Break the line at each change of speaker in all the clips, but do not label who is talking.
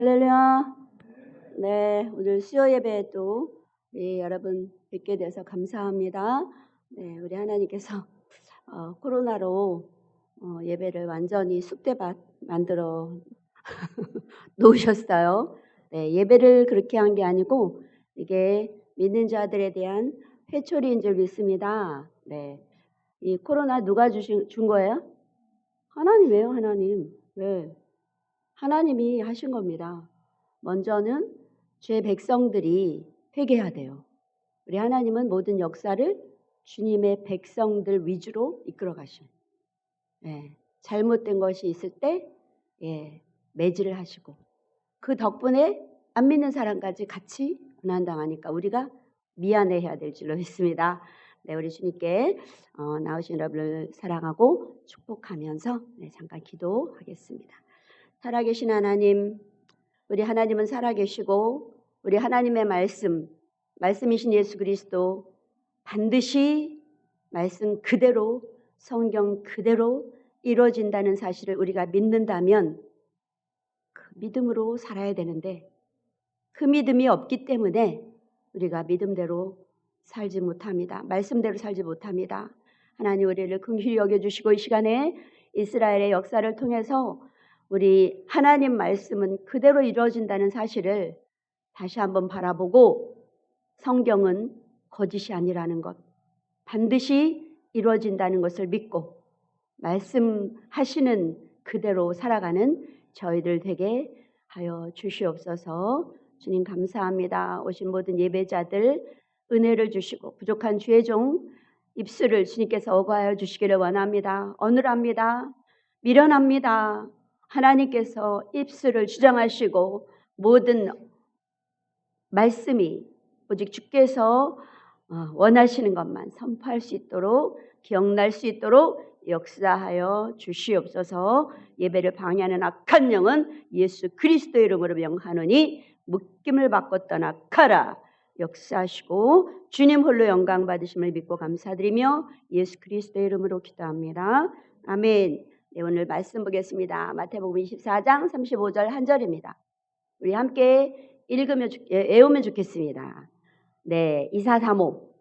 할렐루야. 네, 오늘 수요 예배에 또 여러분 뵙게 돼서 감사합니다. 네, 우리 하나님께서 코로나로 예배를 완전히 쑥대밭 만들어 놓으셨어요. 네, 예배를 그렇게 한 게 아니고 이게 믿는 자들에 대한 회초리인 줄 믿습니다. 네, 이 코로나 누가 준 거예요? 하나님이에요, 하나님. 왜? 하나님이 하신 겁니다. 먼저는 죄 백성들이 회개해야 돼요. 우리 하나님은 모든 역사를 주님의 백성들 위주로 이끌어 가셔요. 잘못된 것이 있을 때 매질을 하시고 그 덕분에 안 믿는 사람까지 같이 고난당하니까 우리가 미안해해야 될 줄로 믿습니다. 네, 우리 주님께 나오신 여러분을 사랑하고 축복하면서 잠깐 기도하겠습니다. 살아계신 하나님, 우리 하나님은 살아계시고 우리 하나님의 말씀이신 예수 그리스도 반드시 말씀 그대로 성경 그대로 이루어진다는 사실을 우리가 믿는다면 그 믿음으로 살아야 되는데 그 믿음이 없기 때문에 우리가 믿음대로 살지 못합니다. 말씀대로 살지 못합니다. 하나님 우리를 긍휼히 여겨주시고 이 시간에 이스라엘의 역사를 통해서 우리 하나님 말씀은 그대로 이루어진다는 사실을 다시 한번 바라보고 성경은 거짓이 아니라는 것, 반드시 이루어진다는 것을 믿고 말씀하시는 그대로 살아가는 저희들 되게 하여 주시옵소서. 주님 감사합니다. 오신 모든 예배자들 은혜를 주시고 부족한 주의 종 입술을 주님께서 어과하여 주시기를 원합니다. 어눌합니다. 미련합니다. 하나님께서 입술을 주장하시고 모든 말씀이 오직 주께서 원하시는 것만 선포할 수 있도록 기억날 수 있도록 역사하여 주시옵소서. 예배를 방해하는 악한 영은 예수 그리스도의 이름으로 명하노니 묶임을 받고 떠나가라. 역사하시고 주님 홀로 영광 받으심을 믿고 감사드리며 예수 그리스도의 이름으로 기도합니다. 아멘. 네, 오늘 말씀 보겠습니다. 마태복음 24장 35절 한 절입니다. 우리 함께 읽으면 외우면 좋겠습니다. 네, 2435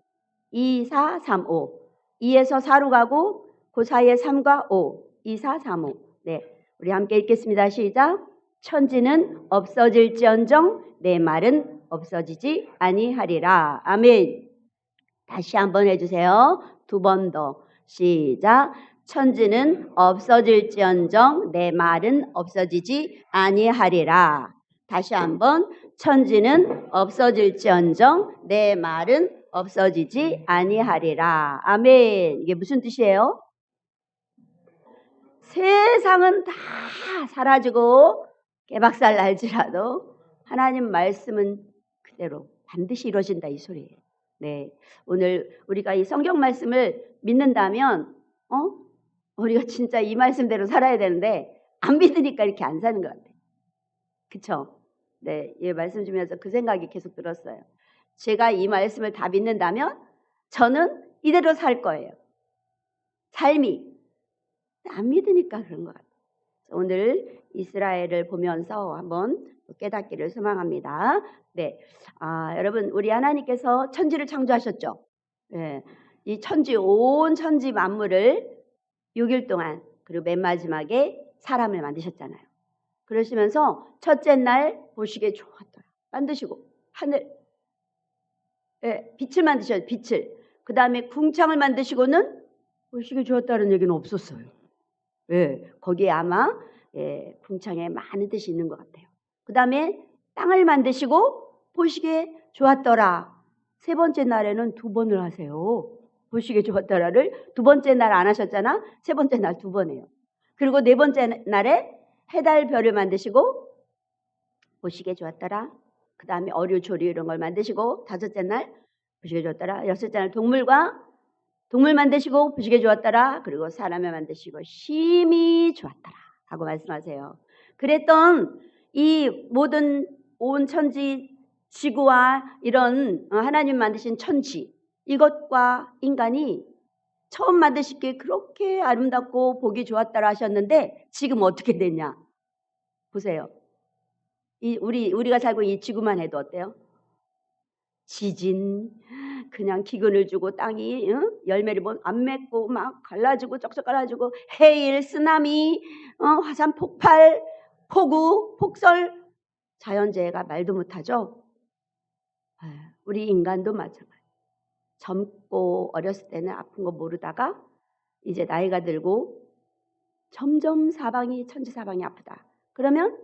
2435 2에서 4로 가고 그 사이에 3과 5 2435 네, 우리 함께 읽겠습니다. 시작. 천지는 없어질지언정 내 말은 없어지지 아니하리라. 아멘. 다시 한번 해주세요. 두 번 더. 시작. 천지는 없어질지언정 내 말은 없어지지 아니하리라. 다시 한번. 천지는 없어질지언정 내 말은 없어지지 아니하리라. 아멘. 이게 무슨 뜻이에요? 세상은 다 사라지고 개박살 날지라도 하나님 말씀은 그대로 반드시 이루어진다 이 소리예요. 네, 오늘 우리가 이 성경 말씀을 믿는다면 우리가 진짜 이 말씀대로 살아야 되는데 안 믿으니까 이렇게 안 사는 것 같아요. 그렇죠? 네, 이 말씀 주면서 그 생각이 계속 들었어요. 제가 이 말씀을 다 믿는다면 저는 이대로 살 거예요. 삶이 안 믿으니까 그런 것 같아요. 오늘 이스라엘을 보면서 한번 깨닫기를 소망합니다. 네, 여러분 우리 하나님께서 천지를 창조하셨죠. 네, 이 온 천지 만물을 6일 동안 그리고 맨 마지막에 사람을 만드셨잖아요. 그러시면서 첫째 날 보시기에 좋았더라 만드시고 하늘 빛을 만드셨어요. 빛을. 그 다음에 궁창을 만드시고는 보시기에 좋았다는 얘기는 없었어요. 거기에 아마 궁창에 많은 뜻이 있는 것 같아요. 그 다음에 땅을 만드시고 보시기에 좋았더라. 세 번째 날에는 두 번을 하세요. 보시기에 좋았더라를 두 번째 날 안 하셨잖아. 세 번째 날 두 번 해요. 그리고 네 번째 날에 해달 별을 만드시고 보시기에 좋았더라. 그 다음에 어류 조류 이런 걸 만드시고 다섯째 날 보시기에 좋았더라. 여섯째 날 동물 만드시고 보시기에 좋았더라. 그리고 사람을 만드시고 심히 좋았더라 하고 말씀하세요. 그랬던 이 모든 온 천지 지구와 이런 하나님 만드신 천지 이것과 인간이 처음 만드시기에 그렇게 아름답고 보기 좋았더라 하셨는데 지금 어떻게 됐냐 보세요. 우리가 살고 이 지구만 해도 어때요? 지진, 그냥 기근을 주고 땅이 열매를 안 맺고 막 갈라지고 쩍쩍 갈라지고 해일, 쓰나미, 화산 폭발, 폭우, 폭설, 자연재해가 말도 못하죠. 우리 인간도 마찬가지. 젊고 어렸을 때는 아픈 거 모르다가 이제 나이가 들고 점점 천지사방이 아프다. 그러면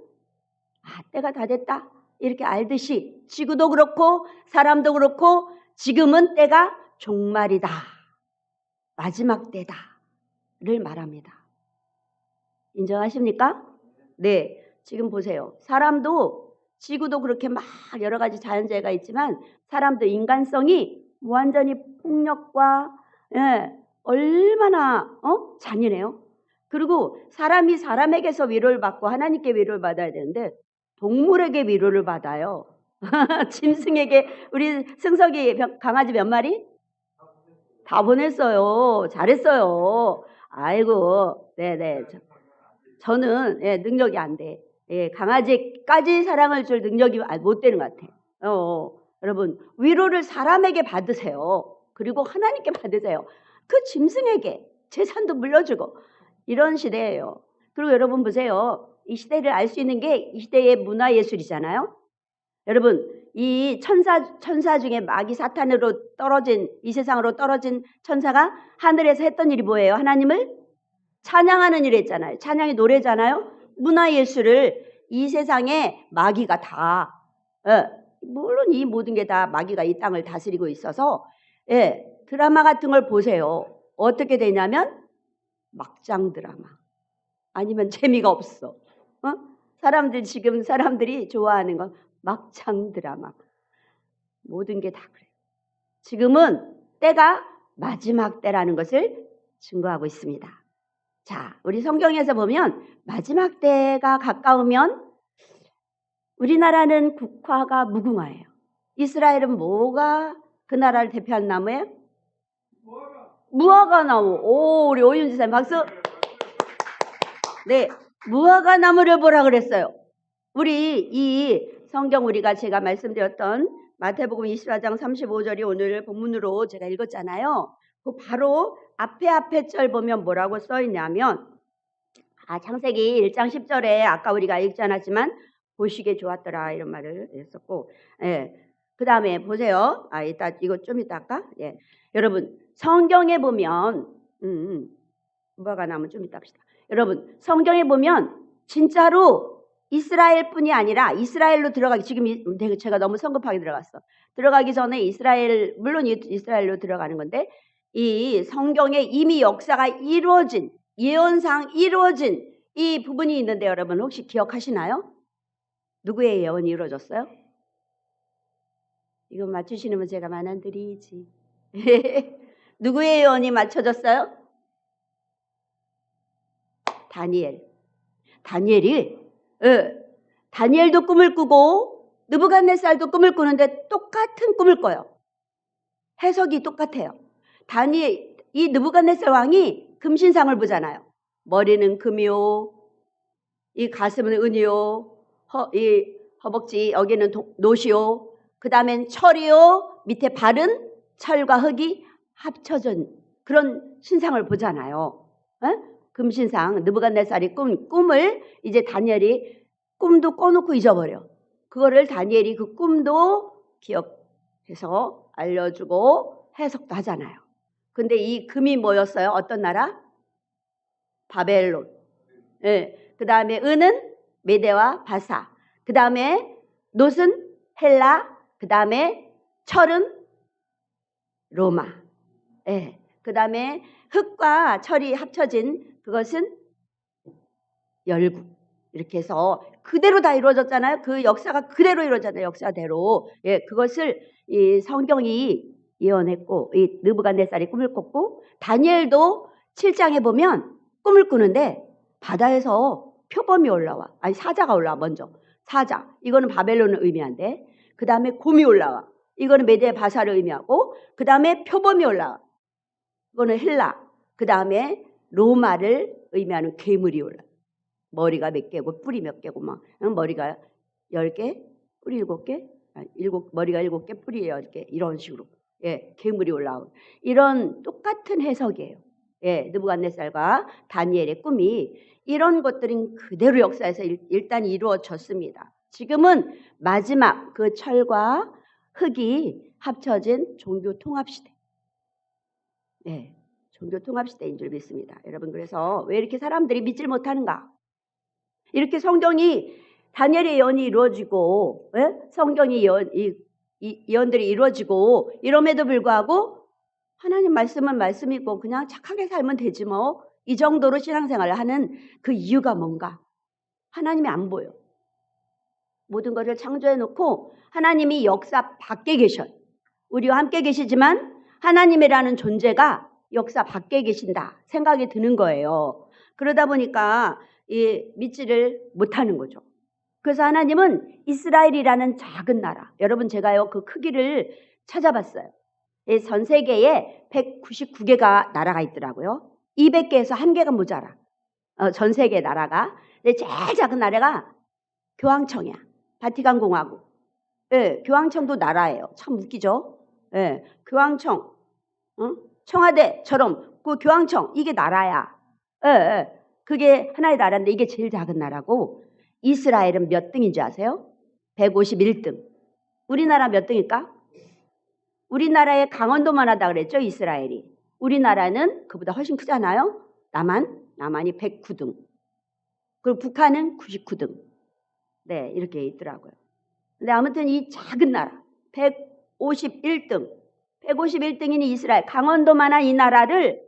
때가 다 됐다. 이렇게 알듯이 지구도 그렇고 사람도 그렇고 지금은 때가 종말이다. 마지막 때다를 말합니다. 인정하십니까? 네. 지금 보세요. 사람도 지구도 그렇게 막 여러 가지 자연재해가 있지만 사람도 인간성이 완전히 폭력과 얼마나 잔인해요. 그리고 사람이 사람에게서 위로를 받고 하나님께 위로를 받아야 되는데 동물에게 위로를 받아요. 짐승에게. 우리 승석이 강아지 몇 마리? 다 보냈어요. 잘했어요. 아이고, 네네. 저는 능력이 안 돼. 강아지까지 사랑을 줄 능력이 못 되는 것 같아요. 여러분, 위로를 사람에게 받으세요. 그리고 하나님께 받으세요. 그 짐승에게 재산도 물려주고 이런 시대예요. 그리고 여러분 보세요. 이 시대를 알 수 있는 게 이 시대의 문화예술이잖아요. 여러분, 이 천사 중에 마귀 사탄으로 떨어진, 이 세상으로 떨어진 천사가 하늘에서 했던 일이 뭐예요? 하나님을 찬양하는 일 했잖아요. 찬양이 노래잖아요. 문화예술을 이 세상에 마귀가 다, 물론 이 모든 게 다 마귀가 이 땅을 다스리고 있어서 드라마 같은 걸 보세요. 어떻게 되냐면 막장 드라마. 아니면 재미가 없어. 사람들이 좋아하는 건 막장 드라마. 모든 게 다 그래요. 지금은 때가 마지막 때라는 것을 증거하고 있습니다. 자, 우리 성경에서 보면 마지막 때가 가까우면 우리나라는 국화가 무궁화예요. 이스라엘은 뭐가 그 나라를 대표하는 나무예요? 무화과 나무. 오, 우리 오윤 지사님 박수. 네, 무화과 나무를 보라 그랬어요. 우리 이 성경 제가 말씀드렸던 마태복음 24장 35절이 오늘 본문으로 제가 읽었잖아요. 그 바로 앞에 절 보면 뭐라고 써 있냐면 창세기 1장 10절에 아까 우리가 읽지 않았지만 보시기에 좋았더라 이런 말을 했었고, 그 다음에 보세요. 이거 좀 이따 할까? 여러분 성경에 보면 무화과 나무 좀 이따 합시다. 여러분 성경에 보면 진짜로 이스라엘뿐이 아니라 이스라엘로 들어가기, 지금 제가 너무 성급하게 들어갔어. 들어가기 전에 물론 이스라엘로 들어가는 건데 이 성경에 이미 역사가 이루어진, 예언상 이루어진 이 부분이 있는데 여러분 혹시 기억하시나요? 누구의 예언이 이루어졌어요? 이거 맞추시면 제가 만원 드리지. 누구의 예언이 맞춰졌어요? 다니엘도 꿈을 꾸고 느부갓네살도 꿈을 꾸는데 똑같은 꿈을 꿔요. 해석이 똑같아요. 이 느부갓네살 왕이 금신상을 보잖아요. 머리는 금이요, 이 가슴은 은이요, 이 허벅지 여기는 노시요, 그 다음엔 철이요, 밑에 발은 철과 흙이 합쳐진 그런 신상을 보잖아요. 금신상. 느부갓네살이 꿈을 이제 다니엘이 꿈도 꿔놓고 잊어버려. 그거를 다니엘이 그 꿈도 기억해서 알려주고 해석도 하잖아요. 근데 이 금이 뭐였어요? 어떤 나라? 바벨론. 그 다음에 은은 메대와 바사. 그 다음에 놋은 헬라. 그 다음에 철은 로마. 그 다음에 흙과 철이 합쳐진 그것은 열국. 이렇게 해서 그대로 다 이루어졌잖아요. 그 역사가 그대로 이루어졌잖아요. 역사대로. 그것을 이 성경이 예언했고, 이 느부갓네살이 꿈을 꿨고, 다니엘도 7장에 보면 꿈을 꾸는데 바다에서 표범이 올라와. 사자가 올라와. 먼저 사자. 이거는 바벨론을 의미한데, 그 다음에 곰이 올라와. 이거는 메대 바사를 의미하고, 그 다음에 표범이 올라와. 이거는 헬라. 그 다음에 로마를 의미하는 괴물이 올라와. 머리가 몇 개고 뿔이 몇 개고 막 머리가 10개, 뿌리 7개, 머리가 7개, 뿌리 10개 이런 식으로 괴물이 올라온 이런 똑같은 해석이에요. 느부갓네살과 다니엘의 꿈이 이런 것들은 그대로 역사에서 일단 이루어졌습니다. 지금은 마지막 그 철과 흙이 합쳐진 종교 통합 시대. 종교 통합 시대인 줄 믿습니다. 여러분, 그래서 왜 이렇게 사람들이 믿질 못하는가? 이렇게 성경이 다니엘의 예언이 이루어지고 성경이 예언들이 이루어지고 이럼에도 불구하고 하나님 말씀은 말씀이고 그냥 착하게 살면 되지 뭐 이 정도로 신앙생활을 하는 그 이유가 뭔가? 하나님이 안 보여. 모든 것을 창조해놓고 하나님이 역사 밖에 계셔. 우리와 함께 계시지만 하나님이라는 존재가 역사 밖에 계신다 생각이 드는 거예요. 그러다 보니까 믿지를 못하는 거죠. 그래서 하나님은 이스라엘이라는 작은 나라, 여러분 제가요 그 크기를 찾아봤어요. 전 세계에 199개가 나라가 있더라고요. 200개에서 1개가 모자라. 전 세계 나라가. 근데 제일 작은 나라가 교황청이야. 바티칸 공화국. 교황청도 나라예요. 참 웃기죠. 교황청, 청와대처럼 그 교황청 이게 나라야. 그게 하나의 나라인데 이게 제일 작은 나라고. 이스라엘은 몇 등인지 아세요? 151등. 우리나라 몇 등일까? 우리나라의 강원도만 하다 그랬죠, 이스라엘이. 우리나라는 그보다 훨씬 크잖아요. 남한이 109등. 그리고 북한은 99등. 이렇게 있더라고요. 근데 아무튼 이 작은 나라 151등. 151등인 이스라엘, 강원도만한 이 나라를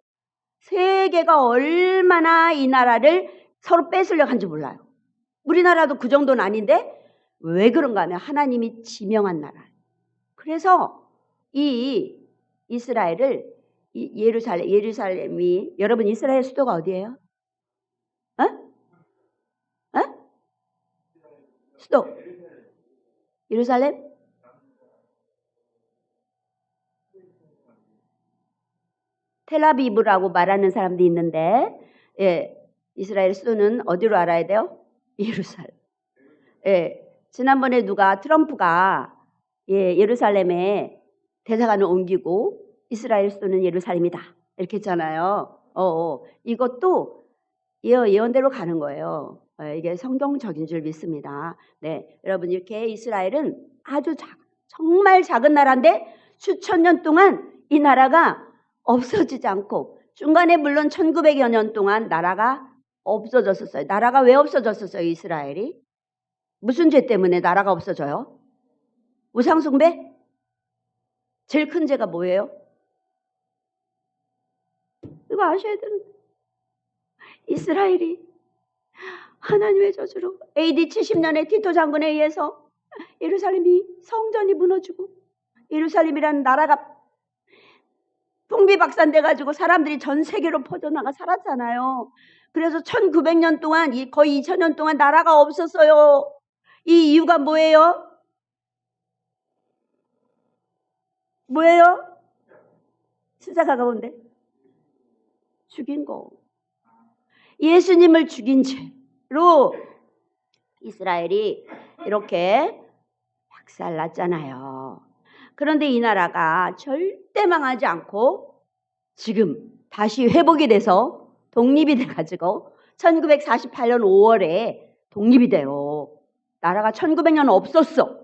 세계가 얼마나 이 나라를 서로 뺏으려고 한지 몰라요. 우리나라도 그 정도는 아닌데 왜 그런가 하면 하나님이 지명한 나라. 그래서 이 이스라엘을 예루살렘이 여러분 이스라엘 수도가 어디예요? 수도 예루살렘? 텔아비브라고 말하는 사람도 있는데 이스라엘 수도는 어디로 알아야 돼요? 예루살렘. 지난번에 트럼프가 예루살렘에 대사관을 옮기고 이스라엘 수도는 예루살렘이다 이렇게 했잖아요. 이것도 예언대로 가는 거예요. 이게 성경적인 줄 믿습니다. 여러분 이렇게 이스라엘은 아주 정말 작은 나라인데 수천 년 동안 이 나라가 없어지지 않고 중간에 물론 1900여 년 동안 나라가 없어졌었어요. 나라가 왜 없어졌었어요? 이스라엘이? 무슨 죄 때문에 나라가 없어져요? 우상숭배? 제일 큰 죄가 뭐예요? 이거 아셔야 되는데 이스라엘이 하나님의 저주로 AD 70년에 티토 장군에 의해서 예루살렘이 성전이 무너지고 예루살렘이라는 나라가 풍비박산 돼가지고 사람들이 전 세계로 퍼져나가 살았잖아요. 그래서 1900년 동안 거의 2000년 동안 나라가 없었어요. 이 이유가 뭐예요? 십자가 가운데 죽인 거. 예수님을 죽인 죄로 이스라엘이 이렇게 박살났잖아요. 그런데 이 나라가 절대 망하지 않고 지금 다시 회복이 돼서 독립이 돼가지고 1948년 5월에 독립이 돼요. 나라가 1900년 없었어.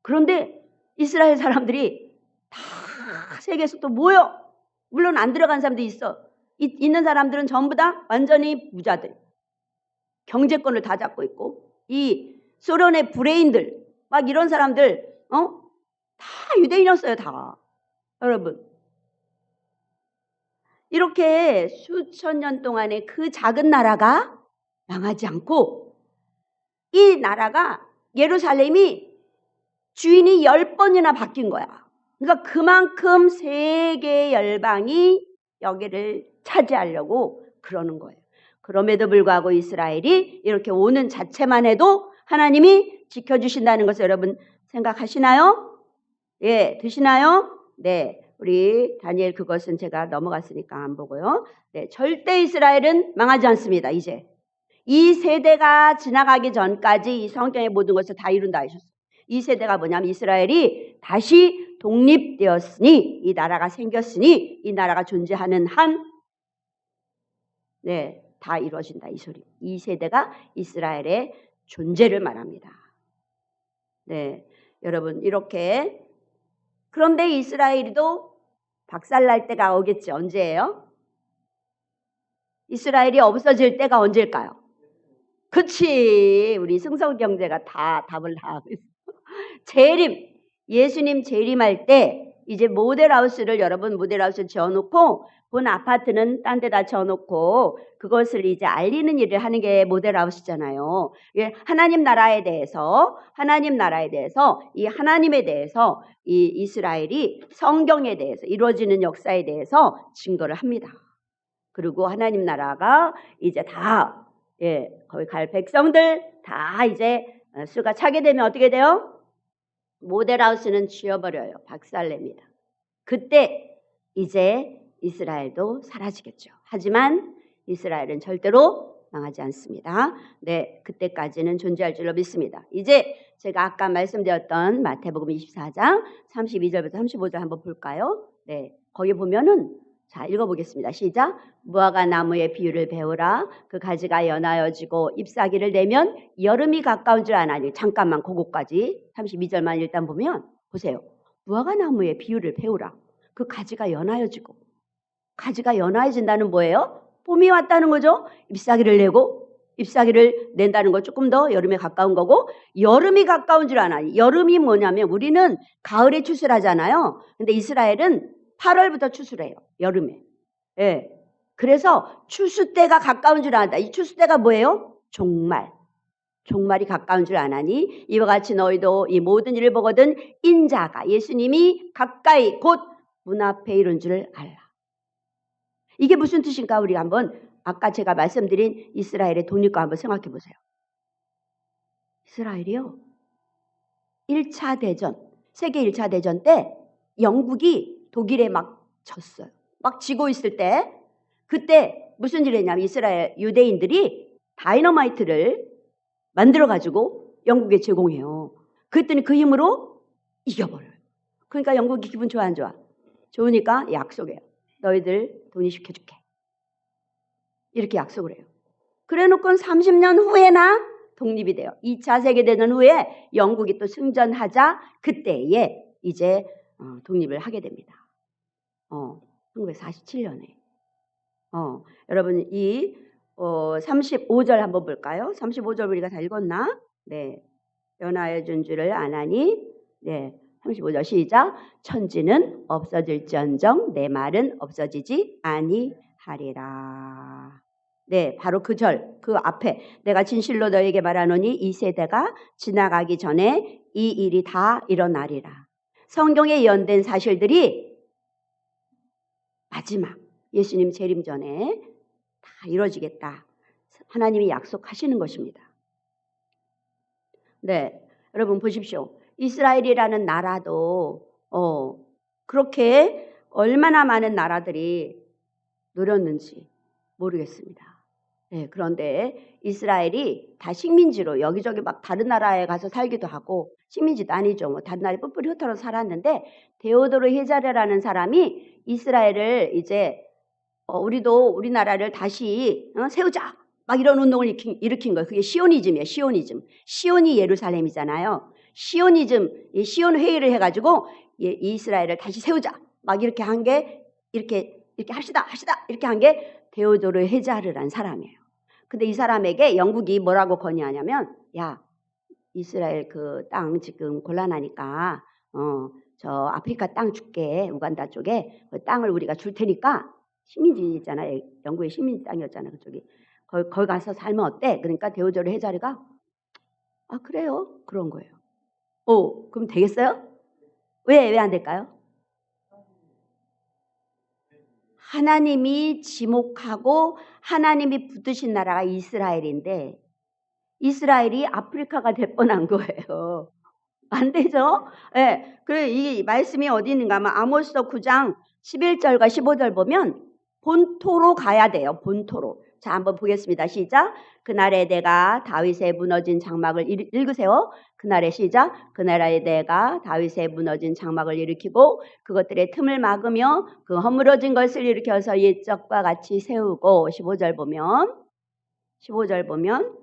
그런데 이스라엘 사람들이 다 세계에서 또 모여. 물론 안 들어간 사람도 있어. 있는 사람들은 전부 다 완전히 부자들. 경제권을 다 잡고 있고 이 소련의 브레인들 막 이런 사람들 다 유대인이었어요. 다. 여러분 이렇게 수천 년 동안의 그 작은 나라가 망하지 않고 이 나라가 예루살렘이 주인이 10번이나 바뀐 거야. 그러니까 그만큼 세계 열방이 여기를 차지하려고 그러는 거예요. 그럼에도 불구하고 이스라엘이 이렇게 오는 자체만 해도 하나님이 지켜주신다는 것을 여러분 생각하시나요? 드시나요? 우리 다니엘 그것은 제가 넘어갔으니까 안 보고요. 절대 이스라엘은 망하지 않습니다. 이제 이 세대가 지나가기 전까지 이 성경의 모든 것을 다 이룬다 하셨어요. 이 세대가 뭐냐면 이스라엘이 다시 독립되었으니, 이 나라가 생겼으니, 이 나라가 존재하는 한, 네, 다 이루어진다 이 소리. 이 세대가 이스라엘의 존재를 말합니다. 네, 여러분 이렇게. 그런데 이스라엘도 박살날 때가 오겠지. 언제예요? 이스라엘이 없어질 때가 언제일까요? 그치. 우리 승성경제가 다 답을 다 하고 있어요. 재림, 예수님 재림할 때 이제 모델하우스를, 여러분 모델하우스 지어놓고 본 아파트는 딴 데다 지어놓고 그것을 이제 알리는 일을 하는 게 모델하우스잖아요. 하나님 나라에 대해서 이 하나님에 대해서 이 이스라엘이 성경에 대해서 이루어지는 역사에 대해서 증거를 합니다. 그리고 하나님 나라가 이제 다, 거기 갈 백성들 다 이제 수가 차게 되면 어떻게 돼요? 모델하우스는 지어버려요. 박살냅니다. 그때 이제 이스라엘도 사라지겠죠. 하지만 이스라엘은 절대로 망하지 않습니다. 네, 그때까지는 존재할 줄로 믿습니다. 이제 제가 아까 말씀드렸던 마태복음 24장 32절부터 35절 한번 볼까요? 네, 거기 보면은, 자, 읽어보겠습니다. 시작. 무화과 나무의 비유를 배우라. 그 가지가 연하여지고 잎사귀를 내면 여름이 가까운 줄 아나니. 잠깐만, 그거까지 32절만 일단 보면 보세요. 무화과 나무의 비유를 배우라. 그 가지가 연하여지고. 가지가 연하여진다는 뭐예요? 봄이 왔다는 거죠. 잎사귀를 내고, 잎사귀를 낸다는 거 조금 더 여름에 가까운 거고, 여름이 가까운 줄 아나니. 여름이 뭐냐면 우리는 가을에 추수하잖아요. 근데 이스라엘은 8월부터 추수해요. 여름에. 예. 그래서 추수 때가 가까운 줄 안다. 이 추수 때가 뭐예요? 종말. 종말이 가까운 줄 아나니 이와 같이 너희도 이 모든 일을 보거든 인자가, 예수님이 가까이 곧 문 앞에 이른 줄 알라. 이게 무슨 뜻인가? 우리가 한번 아까 제가 말씀드린 이스라엘의 독립과 한번 생각해 보세요. 이스라엘이요. 1차 대전, 세계 1차 대전 때 영국이 독일에 막 졌어요. 막 지고 있을 때, 그때 무슨 일을 했냐면 이스라엘 유대인들이 다이너마이트를 만들어가지고 영국에 제공해요. 그랬더니 그 힘으로 이겨버려요. 그러니까 영국이 기분 좋아 안 좋아? 좋으니까 약속해요. 너희들 독립시켜줄게. 이렇게 약속을 해요. 그래 놓고 30년 후에나 독립이 돼요. 2차 세계대전 후에 영국이 또 승전하자 그때에 이제 독립을 하게 됩니다. 1947년에. 여러분 이 35절 한번 볼까요? 35절 우리가 다 읽었나? 네. 연하여진 줄을 아나니. 네. 35절 시작. 천지는 없어질지언정 내 말은 없어지지 아니하리라. 네, 바로 그 절, 그 앞에 내가 진실로 너에게 말하노니 이 세대가 지나가기 전에 이 일이 다 일어나리라. 성경에 예언된 사실들이 마지막 예수님 재림 전에 다 이루어지겠다. 하나님이 약속하시는 것입니다. 네, 여러분 보십시오. 이스라엘이라는 나라도 그렇게 얼마나 많은 나라들이 노렸는지 모르겠습니다. 네, 그런데 이스라엘이 다 식민지로 여기저기 막 다른 나라에 가서 살기도 하고, 식민지도 아니죠. 뭐 다른 나라에 뿔뿔이 흩어져 살았는데 데오도르 헤자르라는 사람이 이스라엘을 이제 우리도 우리나라를 다시 세우자 막 이런 운동을 일으킨 거예요. 그게 시오니즘이에요. 시온이 예루살렘이잖아요. 시온 회의를 해가지고 이스라엘을 다시 세우자 막 이렇게 한 게 이렇게 합시다 이렇게 한 게 데오도르 헤자르라는 사람이에요. 근데 이 사람에게 영국이 뭐라고 건의하냐면, 야, 이스라엘 그 땅 지금 곤란하니까 저 아프리카 땅 줄게. 우간다 쪽에 그 땅을 우리가 줄 테니까, 식민지 있잖아요. 영국의 식민지 땅이었잖아요. 그쪽이. 거기 가서 살면 어때? 그러니까 데오도르 헤자르가 아 그래요? 그런 거예요. 그럼 되겠어요? 왜 안 될까요? 하나님이 지목하고 하나님이 붙드신 나라가 이스라엘인데 이스라엘이 아프리카가 될 뻔한 거예요. 안 되죠? 네. 그래, 이 말씀이 어디 있는가 하면 아모스서 9장 11절과 15절 보면 본토로 가야 돼요. 본토로. 자, 한번 보겠습니다. 시작. 그날에 내가 다윗의 무너진 장막을 읽으세요. 그날에 시작. 그날에 내가 다윗의 무너진 장막을 일으키고 그것들의 틈을 막으며 그 허물어진 것을 일으켜서 옛적과 같이 세우고 15절 보면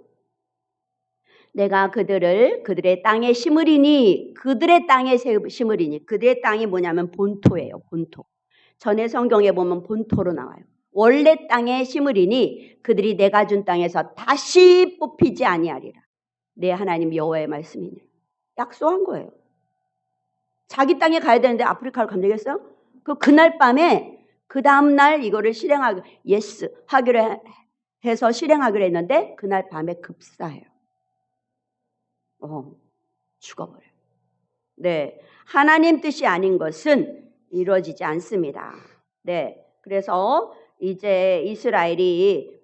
내가 그들의 땅에 심으리니 그들의 땅에 심으리니 그들의 땅이 뭐냐면 본토예요. 본토. 전에 성경에 보면 본토로 나와요. 원래 땅에 심으리니 그들이 내가 준 땅에서 다시 뽑히지 아니하리라. 내 하나님 여호와의 말씀이네. 약속한 거예요. 자기 땅에 가야 되는데 아프리카로 가면 되겠어요? 그날 밤에 그 다음날 이거를 하기로 해서 실행하기로 했는데 그날 밤에 급사해요. 죽어버려요. 네, 하나님 뜻이 아닌 것은 이루어지지 않습니다. 네, 그래서 이제 이스라엘이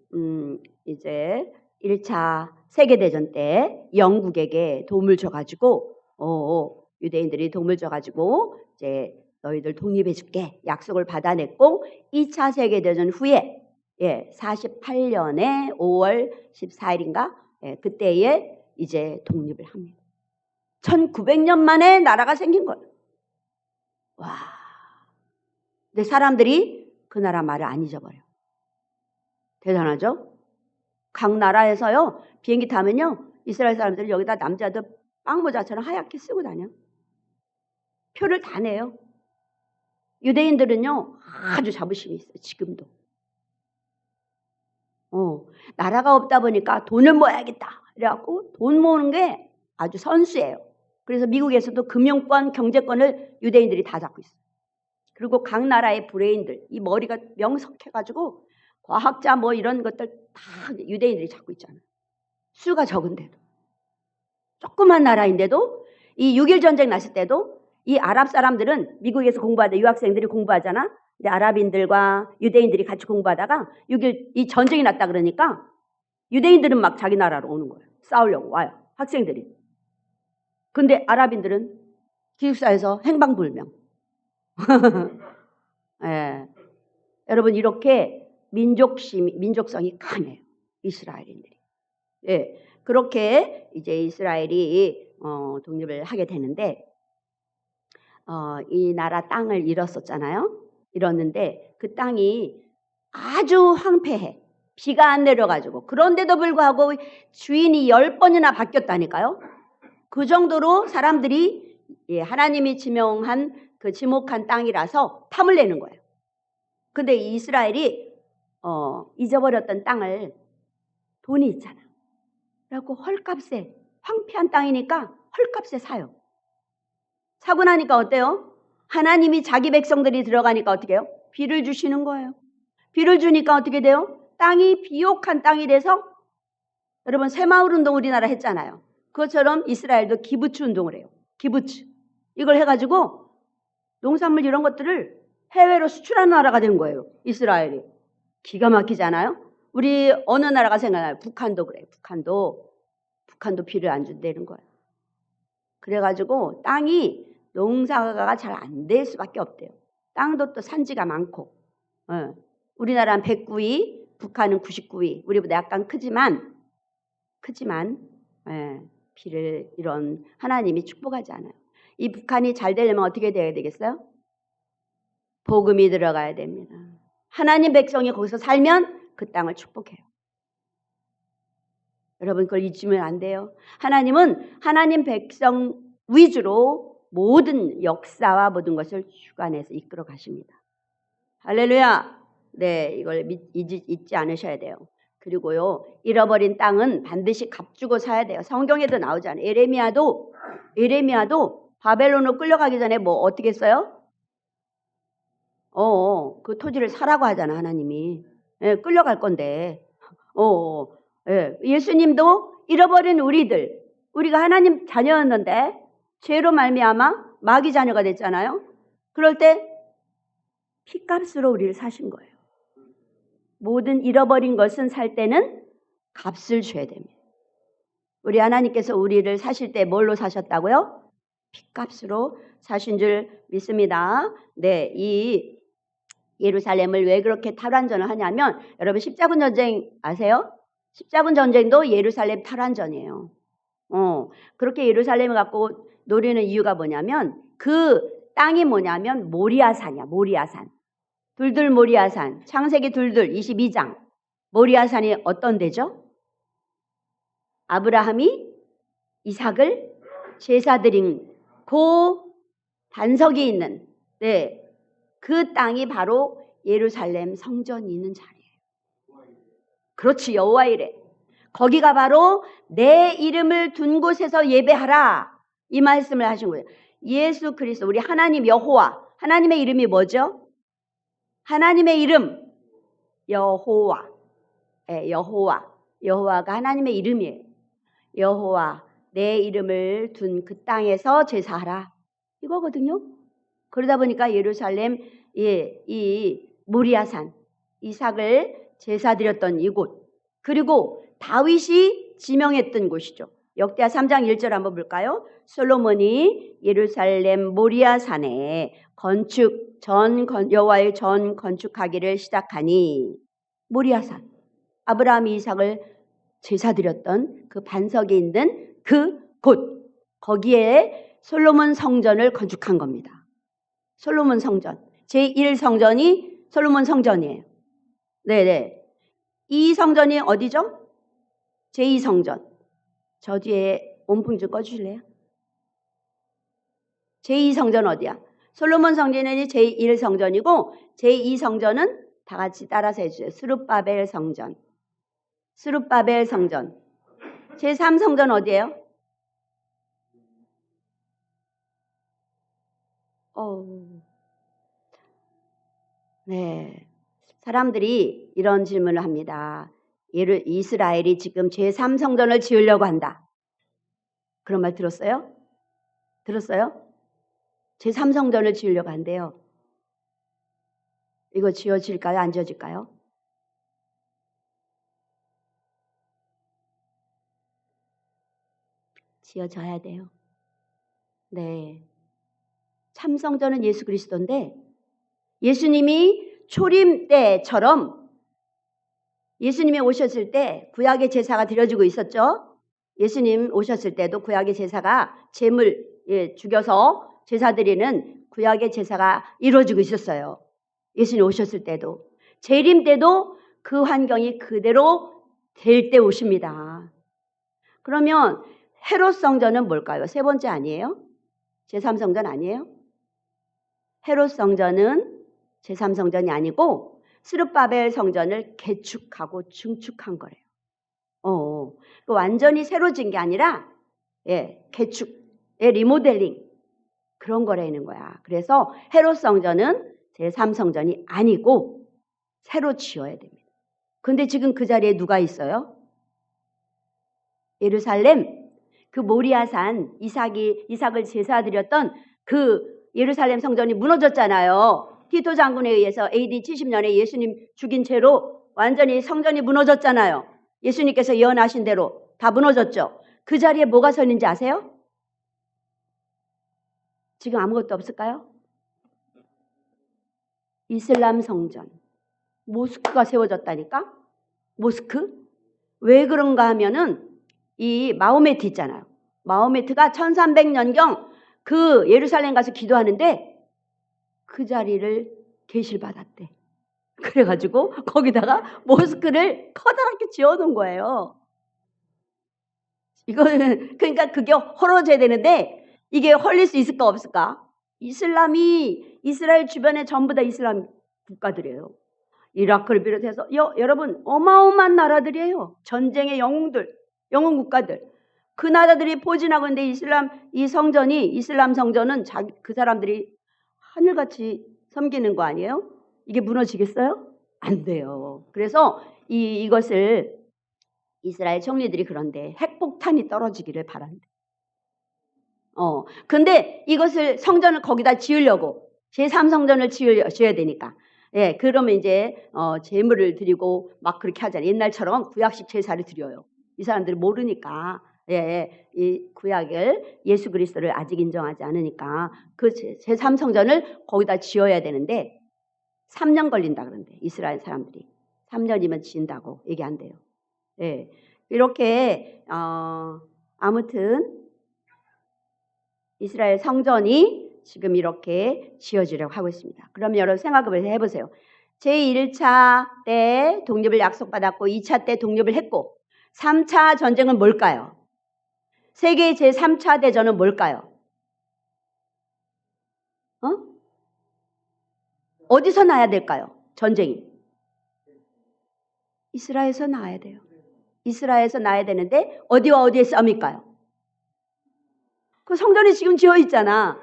이제 1차 세계대전 때 영국에게 도움을 줘가지고 유대인들이 도움을 줘가지고 이제 너희들 독립해줄게 약속을 받아냈고 2차 세계대전 후에 48년에 5월 14일인가 그때에 이제 독립을 합니다. 1900년 만에 나라가 생긴 거예요. 와, 근데 사람들이 그 나라 말을 안 잊어버려. 대단하죠? 각 나라에서요 비행기 타면요 이스라엘 사람들이 여기다 남자들 빵모자처럼 하얗게 쓰고 다녀. 표를 다 내요. 유대인들은요 아주 자부심이 있어요. 지금도. 나라가 없다 보니까 돈을 모아야겠다. 그래갖고 돈 모으는 게 아주 선수예요. 그래서 미국에서도 금융권, 경제권을 유대인들이 다 잡고 있어요. 그리고 각 나라의 브레인들, 이 머리가 명석해가지고 과학자 뭐 이런 것들 다 유대인들이 잡고 있잖아요. 수가 적은데도. 조그만 나라인데도 이 6.1 전쟁 났을 때도 이 아랍 사람들은 미국에서 공부하다 유학생들이 공부하잖아. 이제 아랍인들과 유대인들이 같이 공부하다가 6.1 이 전쟁이 났다 그러니까 유대인들은 막 자기 나라로 오는 거예요. 싸우려고 와요. 학생들이. 근데 아랍인들은 기숙사에서 행방불명. 예. 여러분 이렇게 민족성이 강해요. 이스라엘인들이. 예. 그렇게 이제 이스라엘이 독립을 하게 되는데 이 나라 땅을 잃었었잖아요. 잃었는데 그 땅이 아주 황폐해. 비가 안 내려가지고. 그런데도 불구하고 주인이 10번이나 바뀌었다니까요. 그 정도로 사람들이 하나님이 지목한 땅이라서 탐을 내는 거예요. 근데 이스라엘이 잊어버렸던 땅을 돈이 있잖아. 그래갖고 헐값에 황폐한 땅이니까 헐값에 사요. 사고 나니까 어때요? 하나님이 자기 백성들이 들어가니까 어떻게 해요? 비를 주시는 거예요. 비를 주니까 어떻게 돼요? 땅이 비옥한 땅이 돼서 여러분 새마을운동 우리나라 했잖아요. 그것처럼 이스라엘도 기부츠 운동을 해요. 기부츠. 이걸 해가지고 농산물 이런 것들을 해외로 수출하는 나라가 된 거예요. 이스라엘이. 기가 막히잖아요. 우리 어느 나라가 생각나요? 북한도 그래요. 북한도 비를 안 준다는 거예요. 그래가지고 땅이 농사가 잘 안 될 수밖에 없대요. 땅도 또 산지가 많고. 우리나라는 109위, 북한은 99위. 우리보다 약간 크지만 비를 이런 하나님이 축복하지 않아요. 이 북한이 잘 되려면 어떻게 돼야 되겠어요? 복음이 들어가야 됩니다. 하나님 백성이 거기서 살면 그 땅을 축복해요. 여러분 그걸 잊으면 안 돼요. 하나님은 하나님 백성 위주로 모든 역사와 모든 것을 주관해서 이끌어 가십니다. 할렐루야. 네, 이걸 잊지 않으셔야 돼요. 그리고요, 잃어버린 땅은 반드시 값주고 사야 돼요. 성경에도 나오잖아요. 에레미야도 바벨론으로 끌려가기 전에 뭐 어떻게 했어요? 그 토지를 사라고 하잖아, 하나님이. 끌려갈 건데. 예수님도 잃어버린 우리가 하나님 자녀였는데 죄로 말미암아 마귀 자녀가 됐잖아요. 그럴 때 피값으로 우리를 사신 거예요. 모든 잃어버린 것은 살 때는 값을 줘야 됩니다. 우리 하나님께서 우리를 사실 때 뭘로 사셨다고요? 피값으로 사신 줄 믿습니다. 네, 이 예루살렘을 왜 그렇게 탈환전을 하냐면, 여러분 십자군 전쟁 아세요? 십자군 전쟁도 예루살렘 탈환전이에요. 그렇게 예루살렘을 갖고 노리는 이유가 뭐냐면, 그 땅이 뭐냐면 모리아산이야. 모리아산. 둘둘 모리아산. 창세기 둘둘 22장. 모리아산이 어떤 데죠? 아브라함이 이삭을 제사 드린 그 반석이 있는, 네, 그 땅이 바로 예루살렘 성전이 있는 자리예요. 그렇지, 여호와이래. 거기가 바로 내 이름을 둔 곳에서 예배하라, 이 말씀을 하신 거예요. 예수 그리스도, 우리 하나님 여호와, 하나님의 이름이 뭐죠? 하나님의 이름 여호와. 네, 여호와가 하나님의 이름이에요. 여호와, 내 이름을 둔 그 땅에서 제사하라, 이거거든요. 그러다 보니까 예루살렘, 이 모리아산, 이삭을 제사 드렸던 이곳, 그리고 다윗이 지명했던 곳이죠. 역대하 3장 1절 한번 볼까요? 솔로몬이 예루살렘 모리아산에 여호와의 전 건축하기를 시작하니, 모리아산, 아브라함이 이삭을 제사 드렸던 그 반석에 있는 그 곳, 거기에 솔로몬 성전을 건축한 겁니다. 솔로몬 성전, 제1성전이 솔로몬 성전이에요. 네네. 이 성전이 어디죠? 제2성전. 저 뒤에 온풍 좀 꺼주실래요? 제2성전 어디야? 솔로몬 성전이 제1성전이고, 제2성전은 다 같이 따라서 해주세요. 스룹바벨 성전. 스룹바벨 성전. 제3성전 어디예요? 네. 사람들이 이런 질문을 합니다. 이스라엘이 지금 제3성전을 지으려고 한다. 그런 말 들었어요? 들었어요? 제3성전을 지으려고 한대요. 이거 지어질까요? 안 지어질까요? 지어져야 돼요. 네. 참성전은 예수 그리스도인데, 예수님이 초림 때처럼 예수님이 오셨을 때 구약의 제사가 드려지고 있었죠. 예수님 오셨을 때도 구약의 제사가 제물 죽여서 제사 드리는 구약의 제사가 이루어지고 있었어요. 예수님 오셨을 때도. 재림 때도 그 환경이 그대로 될 때 오십니다. 그러면 헤롯 성전은 뭘까요? 세 번째 아니에요? 제3성전 아니에요? 헤롯 성전은 제3성전이 아니고 스룹바벨 성전을 개축하고 증축한 거래요. 완전히 새로 진 게 아니라 개축, 리모델링, 그런 거라는 거야. 그래서 헤롯 성전은 제3성전이 아니고 새로 지어야 됩니다. 근데 지금 그 자리에 누가 있어요? 예루살렘, 그 모리아산, 이삭을 제사 드렸던 그 예루살렘 성전이 무너졌잖아요. 티토 장군에 의해서 AD 70년에 예수님 죽인 채로 완전히 성전이 무너졌잖아요. 예수님께서 예언하신 대로 다 무너졌죠. 그 자리에 뭐가 서 있는지 아세요? 지금 아무것도 없을까요? 이슬람 성전, 모스크가 세워졌다니까? 모스크? 왜 그런가 하면은 이 마호메트 있잖아요. 마호메트가 1300년경 그 예루살렘 가서 기도하는데 그 자리를 계실받았대. 그래가지고 거기다가 모스크를 커다랗게 지어놓은 거예요. 이거는 그러니까 그게 헐어져야 되는데 이게 헐릴 수 있을까 없을까? 이슬람이 이스라엘 주변에 전부 다 이슬람 국가들이에요. 이라크를 비롯해서 여러분 어마어마한 나라들이에요. 전쟁의 영웅 국가들. 그 나라들이 포진하고 있는데 이슬람 성전은 그 사람들이 하늘같이 섬기는 거 아니에요? 이게 무너지겠어요? 안 돼요. 그래서 이것을 이스라엘 총리들이 그런데 핵폭탄이 떨어지기를 바란대. 근데 이것을 성전을 거기다 지으려고 제3성전을 지어야 되니까. 그러면 이제 제물을 드리고 막 그렇게 하잖아요. 옛날처럼 구약식 제사를 드려요. 이 사람들이 모르니까. 이 구약을 예수 그리스도를 아직 인정하지 않으니까 그 제3성전을 거기다 지어야 되는데 3년 걸린다 그런데 이스라엘 사람들이 3년이면 지은다고 얘기한대요. 네. 이렇게 아무튼 이스라엘 성전이 지금 이렇게 지어지려고 하고 있습니다. 그럼 여러분 생각을 해보세요. 제1차 때 독립을 약속받았고 2차 때 독립을 했고 3차 전쟁은 뭘까요? 세계 제3차 대전은 뭘까요? 어디서 나야 될까요? 전쟁이. 이스라엘에서 나야 돼요. 이스라엘에서 나야 되는데 어디와 어디의 싸움일까요? 그 성전이 지금 지어 있잖아.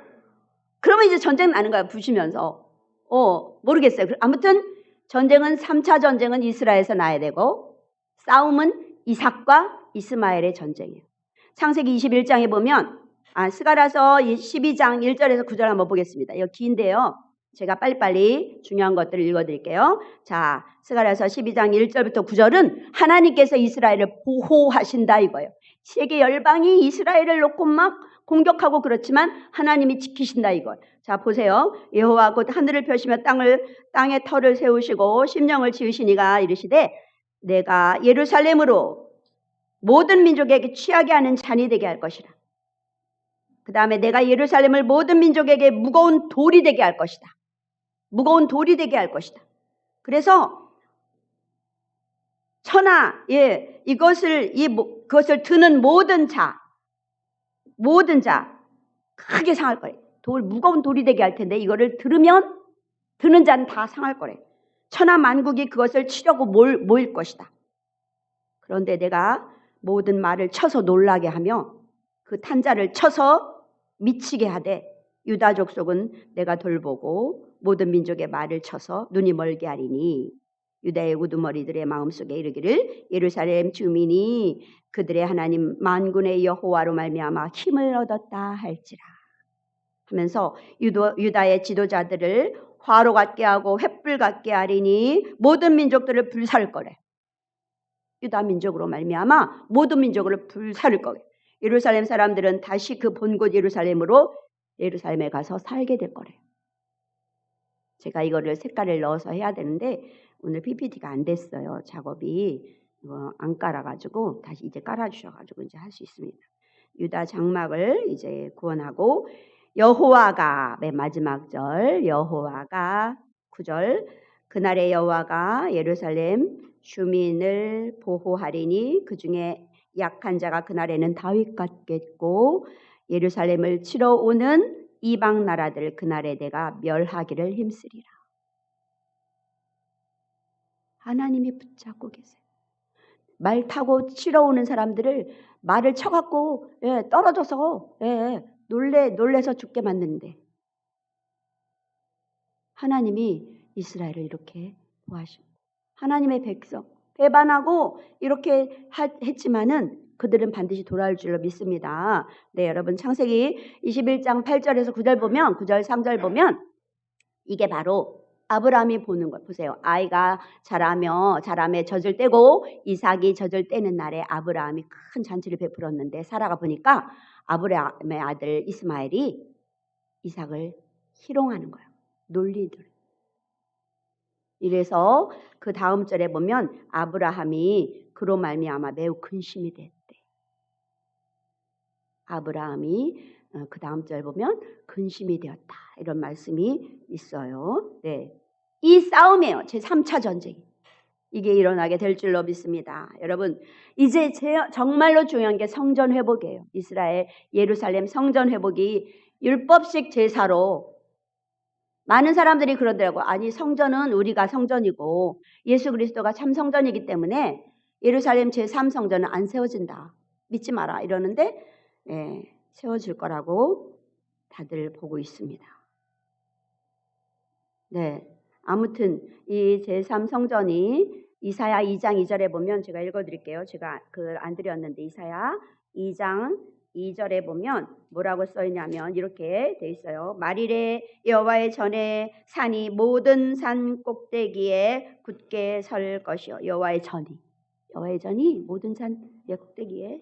그러면 이제 전쟁 나는 거야. 부시면서. 모르겠어요. 아무튼 전쟁은 3차 전쟁은 이스라엘에서 나야 되고 싸움은 이삭과 이스마엘의 전쟁이에요. 창세기 21장에 보면 스가랴서 12장 1절에서 9절 한번 보겠습니다. 이거 긴데요. 제가 빨리빨리 중요한 것들을 읽어드릴게요. 자, 스가랴서 12장 1절부터 9절은 하나님께서 이스라엘을 보호하신다 이거예요. 세계 열방이 이스라엘을 놓고 막 공격하고 그렇지만 하나님이 지키신다 이거. 자, 보세요. 여호와 곧 하늘을 펴시며 땅에 터를 세우시고 심령을 지으시니가 이르시되 내가 예루살렘으로 모든 민족에게 취하게 하는 잔이 되게 할 것이라. 그 다음에 내가 예루살렘을 모든 민족에게 무거운 돌이 되게 할 것이다. 무거운 돌이 되게 할 것이다. 그래서 천하, 그것을 드는 모든 자 크게 상할 거래. 무거운 돌이 되게 할 텐데 이거를 들으면 드는 자는 다 상할 거래. 천하 만국이 그것을 치려고 모일 것이다. 그런데 내가 모든 말을 쳐서 놀라게 하며 그 탄자를 쳐서 미치게 하되 유다 족속은 내가 돌보고 모든 민족의 말을 쳐서 눈이 멀게 하리니 유다의 우두머리들의 마음속에 이르기를 예루살렘 주민이 그들의 하나님 만군의 여호와로 말미암아 힘을 얻었다 할지라 하면서 유다의 지도자들을 화로 같게 하고 횃불 같게 하리니 모든 민족들을 불살 거래. 유다 민족으로 말미암아 모든 민족을 불살을 거래. 예루살렘 사람들은 다시 그 본곳 예루살렘에 가서 살게 될 거래요. 제가 이거를 색깔을 넣어서 해야 되는데 오늘 PPT가 안 됐어요. 작업이 안 깔아가지고 다시 이제 깔아주셔가지고 이제 할 수 있습니다. 유다 장막을 이제 구원하고 여호와가 맨 마지막 절 여호와가 9절 그날의 여호와가 예루살렘 주민을 보호하리니 그중에 약한 자가 그날에는 다윗 같겠고 예루살렘을 치러 오는 이방 나라들 그날에 내가 멸하기를 힘쓰리라. 하나님이 붙잡고 계세요. 말 타고 치러 오는 사람들을 말을 쳐갖고 떨어져서 놀래서 죽게 만드는데 하나님이 이스라엘을 이렇게 보호하시고 하나님의 백성 배반하고 이렇게 했지만은 그들은 반드시 돌아올 줄로 믿습니다. 네, 여러분 창세기 21장 8절에서 9절 보면 9절 3절 보면 이게 바로 아브라함이 보는 것 보세요. 아이가 자라매 젖을 떼고 이삭이 젖을 떼는 날에 아브라함이 큰 잔치를 베풀었는데 사라가 보니까 아브라함의 아들 이스마엘이 이삭을 희롱하는 거예요. 놀리더래. 이래서 그 다음 절에 보면 아브라함이 그로 말미암아 매우 근심이 됐대. 아브라함이 그 다음 절 보면 근심이 되었다. 이런 말씀이 있어요. 네, 이 싸움이에요. 제3차 전쟁이. 이게 일어나게 될 줄로 믿습니다. 여러분 이제 정말로 중요한 게 성전 회복이에요. 이스라엘 예루살렘 성전 회복이 율법식 제사로 많은 사람들이 그러더라고요. 아니 성전은 우리가 성전이고 예수 그리스도가 참 성전이기 때문에 예루살렘 제3성전은 안 세워진다. 믿지 마라 이러는데 세워질 거라고 다들 보고 있습니다. 네, 아무튼 이 제3성전이 이사야 2장 2절에 보면 제가 읽어드릴게요. 제가 그걸 안 드렸는데 이사야 2장 2절에 보면 뭐라고 써있냐면 이렇게 돼 있어요. 말일에 여호와의 전에 산이 모든 산 꼭대기에 굳게 설 것이요. 여호와의 전이 모든 산 꼭대기에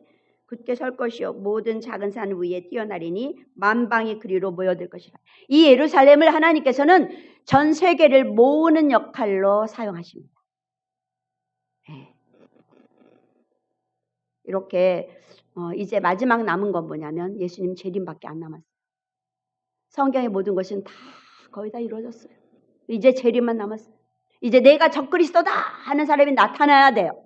굳게 설 것이요 모든 작은 산 위에 뛰어나리니 만방이 그리로 모여들 것이라. 이 예루살렘을 하나님께서는 전 세계를 모으는 역할로 사용하십니다. 네. 이렇게 이제 마지막 남은 건 뭐냐면 예수님 재림밖에 안 남았어요. 성경의 모든 것은 다 거의 다 이루어졌어요. 이제 재림만 남았어요. 이제 내가 적그리스도다 하는 사람이 나타나야 돼요.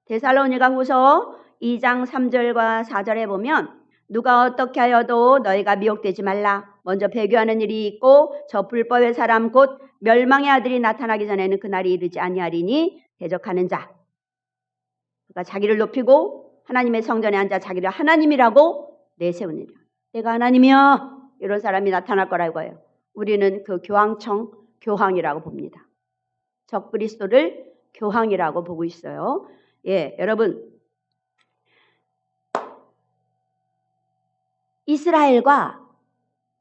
데살로니가 후서 2장 3절과 4절에 보면 누가 어떻게 하여도 너희가 미혹되지 말라. 먼저 배교하는 일이 있고 저 불법의 사람 곧 멸망의 아들이 나타나기 전에는 그날이 이르지 아니하리니 대적하는 자. 그러니까 자기를 높이고 하나님의 성전에 앉아 자기를 하나님이라고 내세우느니라. 내가 하나님이야. 이런 사람이 나타날 거라고 해요. 우리는 그 교황이라고 봅니다. 적그리스도를 교황이라고 보고 있어요. 예, 여러분 이스라엘과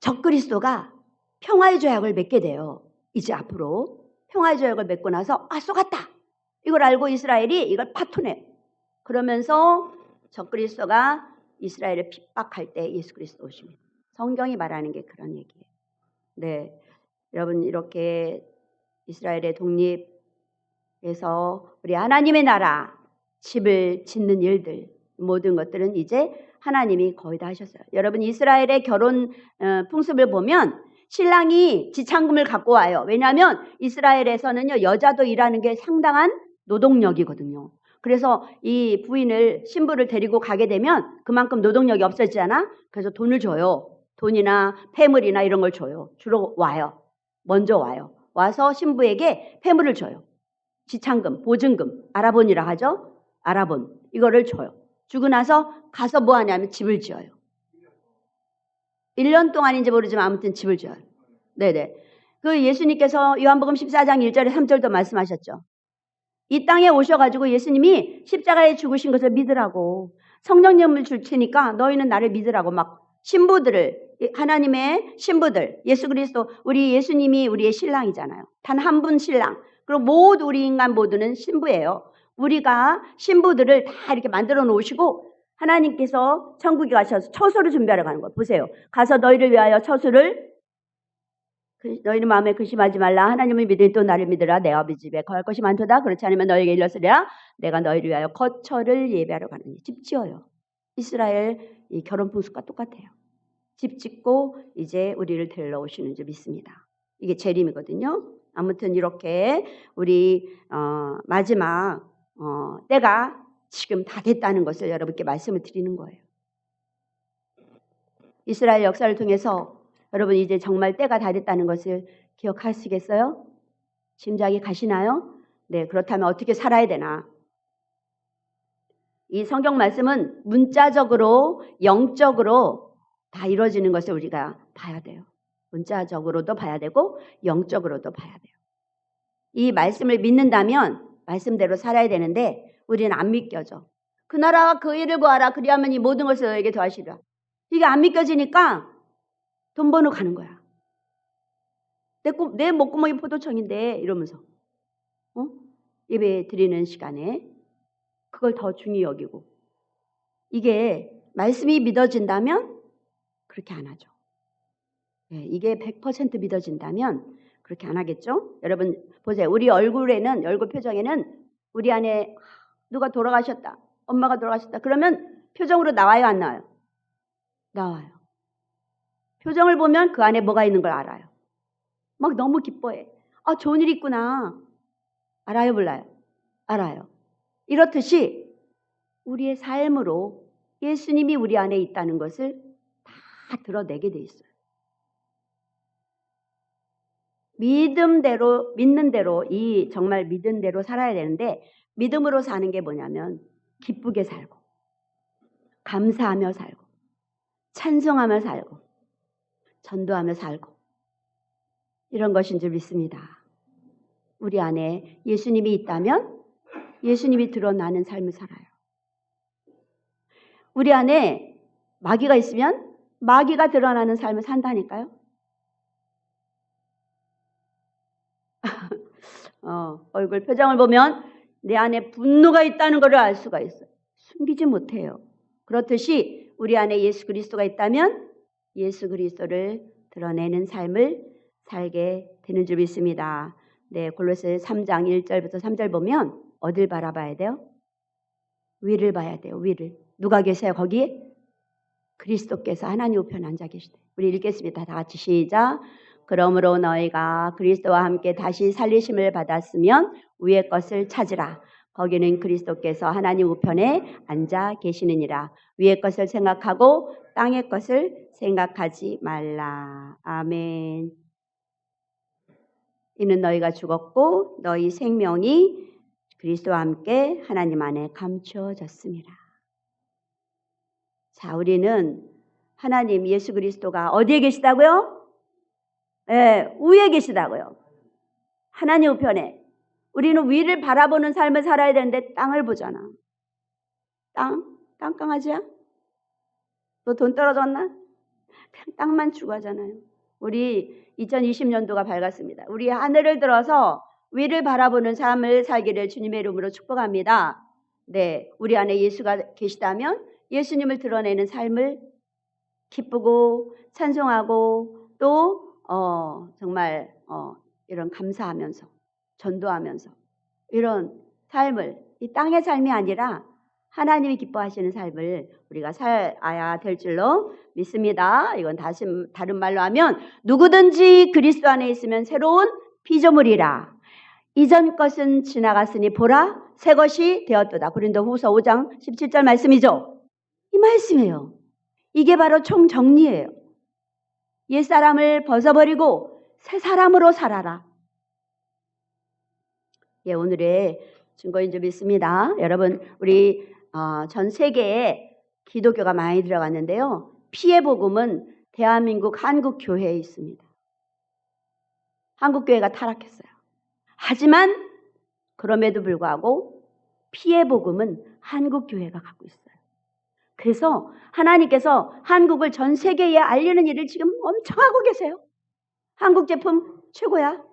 적그리스도가 평화의 조약을 맺게 돼요. 이제 앞으로 평화의 조약을 맺고 나서 속았다. 이걸 알고 이스라엘이 이걸 파토내. 그러면서 적그리스도가 이스라엘을 핍박할 때 예수 그리스도 오십니다. 성경이 말하는 게 그런 얘기예요. 네, 여러분 이렇게 이스라엘의 독립에서 우리 하나님의 나라 집을 짓는 일들 모든 것들은 이제 하나님이 거의 다 하셨어요. 여러분 이스라엘의 결혼 풍습을 보면 신랑이 지참금을 갖고 와요. 왜냐하면 이스라엘에서는요 여자도 일하는 게 상당한 노동력이거든요. 그래서 이 신부를 데리고 가게 되면 그만큼 노동력이 없어지잖아. 그래서 돈을 줘요. 돈이나 폐물이나 이런 걸 줘요. 주로 와요. 먼저 와요. 와서 신부에게 폐물을 줘요. 지참금, 보증금, 아라본이라 하죠. 아라본 이거를 줘요. 주고 나서 가서 뭐 하냐면 집을 지어요. 1년 동안인지 모르지만 아무튼 집을 지어요. 네네. 그 예수님께서 요한복음 14장 1절에 3절도 말씀하셨죠. 이 땅에 오셔가지고 예수님이 십자가에 죽으신 것을 믿으라고 성령님을 줄 테니까 너희는 나를 믿으라고 막 신부들을 하나님의 신부들 예수 그리스도 우리 예수님이 우리의 신랑이잖아요. 단 한 분 신랑. 그리고 모두 우리 인간 모두는 신부예요. 우리가 신부들을 다 이렇게 만들어 놓으시고 하나님께서 천국에 가셔서 처소를 준비하러 가는 거예요. 보세요. 가서 너희를 위하여 처소를 너희는 마음에 근심하지 말라. 하나님을 믿으니 또 나를 믿으라. 내 아버지 집에 거할 것이 많도다. 그렇지 않으면 너희에게 일렀으리라. 내가 너희를 위하여 거처를 예배하러 가느니. 집 지어요. 이스라엘 이 결혼 풍습과 똑같아요. 집 짓고 이제 우리를 데리러 오시는 줄 믿습니다. 이게 재림이거든요. 아무튼 이렇게 우리 마지막 때가 지금 다 됐다는 것을 여러분께 말씀을 드리는 거예요. 이스라엘 역사를 통해서 여러분 이제 정말 때가 다 됐다는 것을 기억하시겠어요? 짐작이 가시나요? 네, 그렇다면 어떻게 살아야 되나? 이 성경 말씀은 문자적으로 영적으로 다 이루어지는 것을 우리가 봐야 돼요. 문자적으로도 봐야 되고 영적으로도 봐야 돼요. 이 말씀을 믿는다면 말씀대로 살아야 되는데 우리는 안 믿겨져. 그 나라와 그 일을 구하라. 그리하면 이 모든 것을 너에게 더하시리라. 이게 안 믿겨지니까 돈 버는 가는 거야. 내 목구멍이 포도청인데 이러면서 예배 드리는 시간에 그걸 더 중히 여기고 이게 말씀이 믿어진다면 그렇게 안 하죠. 네, 이게 100% 믿어진다면 그렇게 안 하겠죠? 여러분 보세요. 우리 얼굴 표정에는 우리 안에 누가 돌아가셨다. 엄마가 돌아가셨다. 그러면 표정으로 나와요? 안 나와요? 나와요. 표정을 보면 그 안에 뭐가 있는 걸 알아요. 막 너무 기뻐해. 좋은 일 있구나. 알아요? 몰라요? 알아요. 이렇듯이 우리의 삶으로 예수님이 우리 안에 있다는 것을 다 드러내게 돼 있어요. 믿는 대로 정말 믿은 대로 살아야 되는데 믿음으로 사는 게 뭐냐면 기쁘게 살고 감사하며 살고 찬송하며 살고 전도하며 살고 이런 것인 줄 믿습니다. 우리 안에 예수님이 있다면 예수님이 드러나는 삶을 살아요. 우리 안에 마귀가 있으면 마귀가 드러나는 삶을 산다니까요. 얼굴 표정을 보면 내 안에 분노가 있다는 것을 알 수가 있어요. 숨기지 못해요. 그렇듯이 우리 안에 예수 그리스도가 있다면 예수 그리스도를 드러내는 삶을 살게 되는 줄 믿습니다. 네, 골로새 3장 1절부터 3절 보면 어딜 바라봐야 돼요? 위를 봐야 돼요. 위를. 누가 계세요? 거기에? 그리스도께서 하나님 우편에 앉아 계시대. 우리 읽겠습니다. 다 같이 시작. 그러므로 너희가 그리스도와 함께 다시 살리심을 받았으면 위의 것을 찾으라. 거기는 그리스도께서 하나님 우편에 앉아 계시느니라. 위의 것을 생각하고 땅의 것을 생각하지 말라. 아멘. 이는 너희가 죽었고 너희 생명이 그리스도와 함께 하나님 안에 감추어졌습니다. 자, 우리는 하나님 예수 그리스도가 어디에 계시다고요? 네, 위에 계시다고요. 하나님 우편에. 우리는 위를 바라보는 삶을 살아야 되는데 땅을 보잖아. 깜깜하지야? 너 돈 떨어졌나? 땅만 추구하잖아요. 우리 2020년도가 밝았습니다. 우리 하늘을 들어서 위를 바라보는 삶을 살기를 주님의 이름으로 축복합니다. 네, 우리 안에 예수가 계시다면 예수님을 드러내는 삶을 기쁘고 찬송하고 또 정말 이런 감사하면서 전도하면서 이런 삶을 이 땅의 삶이 아니라 하나님이 기뻐하시는 삶을 우리가 살아야 될 줄로 믿습니다. 이건 다른 말로 하면 누구든지 그리스도 안에 있으면 새로운 피조물이라. 이전 것은 지나갔으니 보라 새 것이 되었도다. 고린도후서 5장 17절 말씀이죠. 이 말씀이에요. 이게 바로 총정리예요. 옛사람을 벗어버리고 새 사람으로 살아라. 예, 오늘의 증거인 줄 믿습니다. 여러분, 우리 전 세계에 기독교가 많이 들어갔는데요. 피의 복음은 대한민국 한국교회에 있습니다. 한국교회가 타락했어요. 하지만 그럼에도 불구하고 피의 복음은 한국교회가 갖고 있어요. 그래서 하나님께서 한국을 전 세계에 알리는 일을 지금 엄청 하고 계세요. 한국 제품 최고야.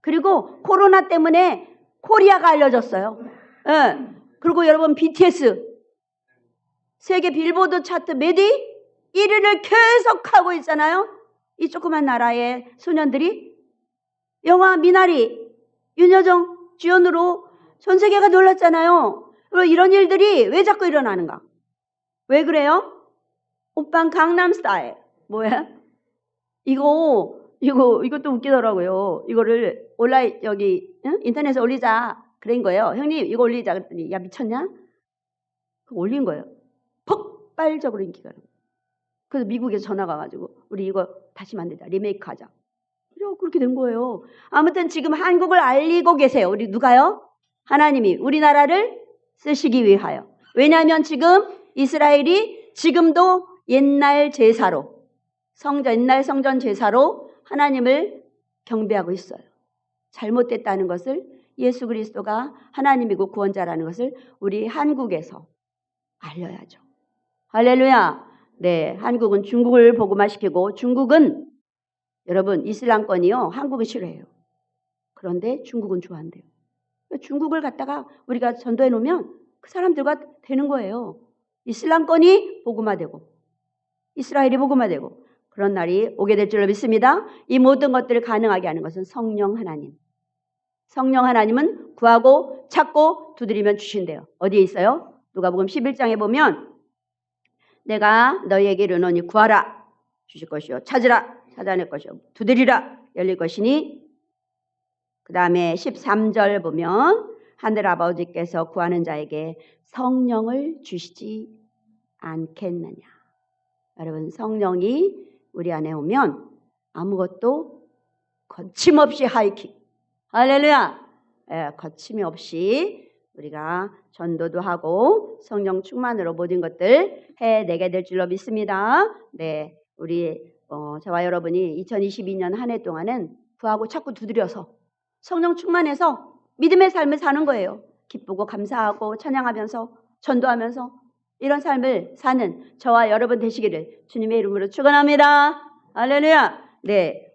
그리고 코로나 때문에 코리아가 알려졌어요. 네. 그리고 여러분 BTS 세계 빌보드 차트 매디 1위를 계속하고 있잖아요. 이 조그만 나라의 소년들이 영화 미나리 윤여정 주연으로 전 세계가 놀랐잖아요. 그리고 이런 일들이 왜 자꾸 일어나는가? 왜 그래요? 오빤 강남스타일. 뭐야? 이것도 웃기더라고요. 이거를 온라인 인터넷에 올리자 그런 거예요. 형님 이거 올리자 그랬더니 야 미쳤냐? 그거 올린 거예요. 폭발적으로 인기가. 그래서 미국에서 전화가 와가지고 우리 이거 다시 만들자 리메이크하자. 그렇게 된 거예요. 아무튼 지금 한국을 알리고 계세요. 우리 누가요? 하나님이 우리나라를 쓰시기 위하여. 왜냐하면 지금 이스라엘이 지금도 옛날 제사로 옛날 성전 제사로 하나님을 경배하고 있어요. 잘못됐다는 것을 예수 그리스도가 하나님이고 구원자라는 것을 우리 한국에서 알려야죠. 할렐루야. 네, 한국은 중국을 복음화시키고 중국은 여러분 이슬람권이요. 한국은 싫어해요. 그런데 중국은 좋아한대요. 중국을 갖다가 우리가 전도해 놓으면 그 사람들과 되는 거예요. 이슬람권이 복음화되고 이스라엘이 복음화되고 그런 날이 오게 될 줄로 믿습니다. 이 모든 것들을 가능하게 하는 것은 성령 하나님. 성령 하나님은 구하고 찾고 두드리면 주신대요. 어디에 있어요? 누가복음 11장에 보면 내가 너희에게 이르노니 구하라 주실 것이요 찾으라 찾아낼 것이요 두드리라 열릴 것이니 그 다음에 13절 보면 하늘 아버지께서 구하는 자에게 성령을 주시지 않겠느냐. 여러분 성령이 우리 안에 오면 아무것도 거침없이 하이킥. 할렐루야. 거침이 없이 우리가 전도도 하고 성령 충만으로 모든 것들 해내게 될 줄로 믿습니다. 네, 우리 저와 여러분이 2022년 한 해 동안은 구하고 찾고 두드려서 성령 충만해서 믿음의 삶을 사는 거예요. 기쁘고 감사하고 찬양하면서 전도하면서 이런 삶을 사는 저와 여러분 되시기를 주님의 이름으로 축원합니다. 할렐루야. 네.